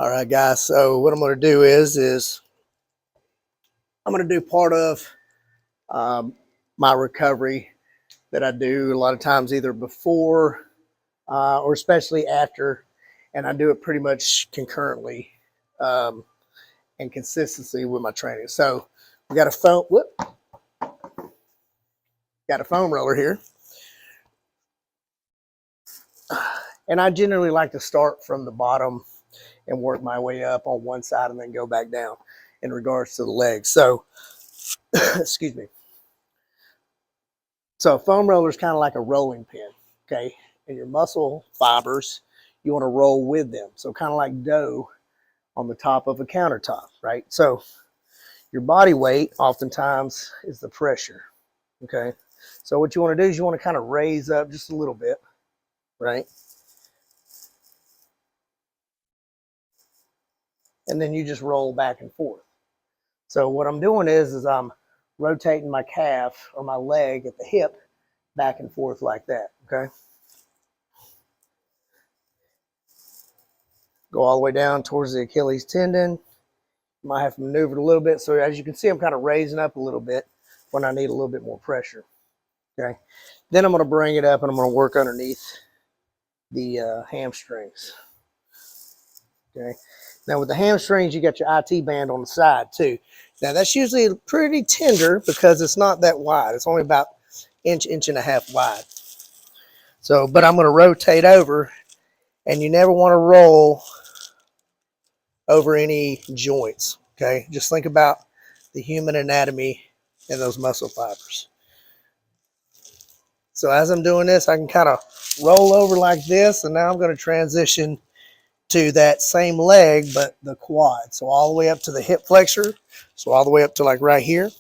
All right, guys. So what I'm going to do is I'm going to do part of um, my recovery that I do a lot of times either before or especially after, and I do it pretty much concurrently um, and consistency with my training. So we got a foam roller here, and I generally like to start from the bottom and work my way up on one side and then go back down in regards to the legs. So excuse me. So a foam roller is kind of like a rolling pin, okay? And your muscle fibers, you want to roll with them. So kind of like dough on the top of a countertop, right? So your body weight oftentimes is the pressure, okay? So what you want to do is you want to kind of raise up just a little bit, right? And then you just roll back and forth. So what I'm doing is I'm rotating my calf or my leg at the hip back and forth like that, okay? Go all the way down towards the Achilles tendon. Might have to maneuver it a little bit. So as you can see, I'm kind of raising up a little bit when I need a little bit more pressure, okay? Then I'm going to bring it up and I'm going to work underneath the hamstrings, okay? Now with the hamstrings, you got your IT band on the side too. Now that's usually pretty tender because it's not that wide. It's only about inch and a half wide. So, but I'm going to rotate over, and you never want to roll over any joints, okay? Just think about the human anatomy and those muscle fibers. So as I'm doing this, I can kind of roll over like this, and now I'm going to transition to that same leg, but the quad. So all the way up to the hip flexor, so all the way up to like right here.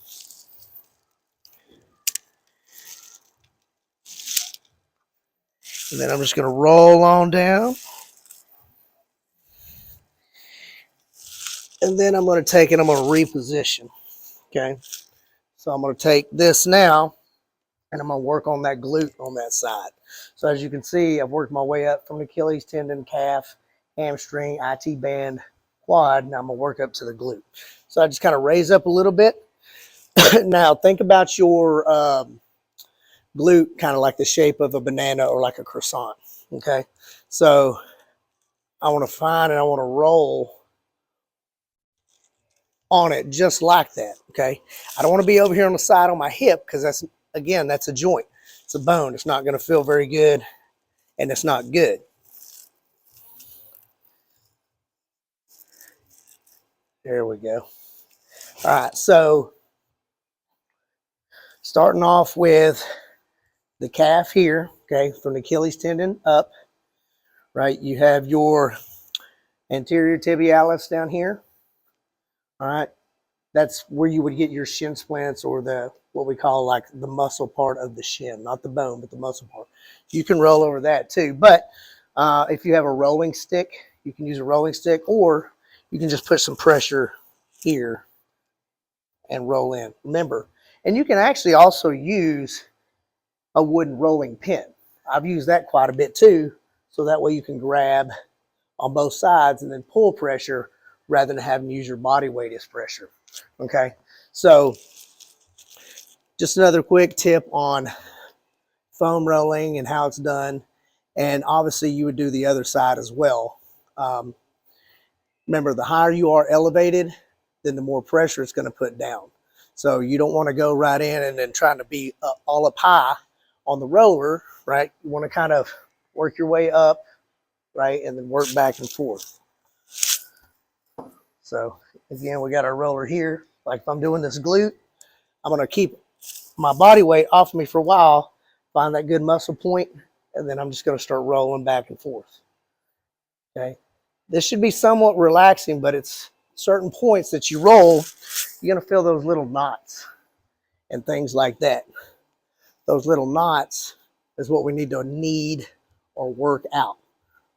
And then I'm just going to roll on down. And then I'm going to take it, I'm going to reposition, okay? So I'm going to take this now, and I'm going to work on that glute on that side. So as you can see, I've worked my way up from the Achilles tendon, calf, hamstring, IT band, quad. Now I'm going to work up to the glute. So I just kind of raise up a little bit. Now think about your glute kind of like the shape of a banana or like a croissant, okay? So I want to find and I want to roll on it just like that, okay? I don't want to be over here on the side on my hip because that's, again, that's a joint. It's a bone. It's not going to feel very good, and it's not good. There we go. All right, so starting off with the calf here, okay, from the Achilles tendon up, right? You have your anterior tibialis down here, all right? That's where you would get your shin splints or the what we call like the muscle part of the shin, not the bone, but the muscle part. You can roll over that too. But if you have a rolling stick, you can use a rolling stick, or you can just put some pressure here and roll in. Remember, and you can actually also use a wooden rolling pin. I've used that quite a bit too, so that way you can grab on both sides and then pull pressure rather than having to use your body weight as pressure. Okay, so just another quick tip on foam rolling and how it's done. And obviously you would do the other side as well. Remember, the higher you are elevated, then the more pressure it's going to put down. So you don't want to go right in and then trying to be all up high on the roller, right? You want to kind of work your way up, right? And then work back and forth. So again, we got our roller here. Like if I'm doing this glute, I'm going to keep my body weight off me for a while, find that good muscle point, and then I'm just going to start rolling back and forth. Okay. This should be somewhat relaxing, but it's certain points that you roll, you're going to feel those little knots and things like that. Those little knots is what we need to or work out,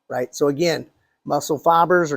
right? So again, muscle fibers are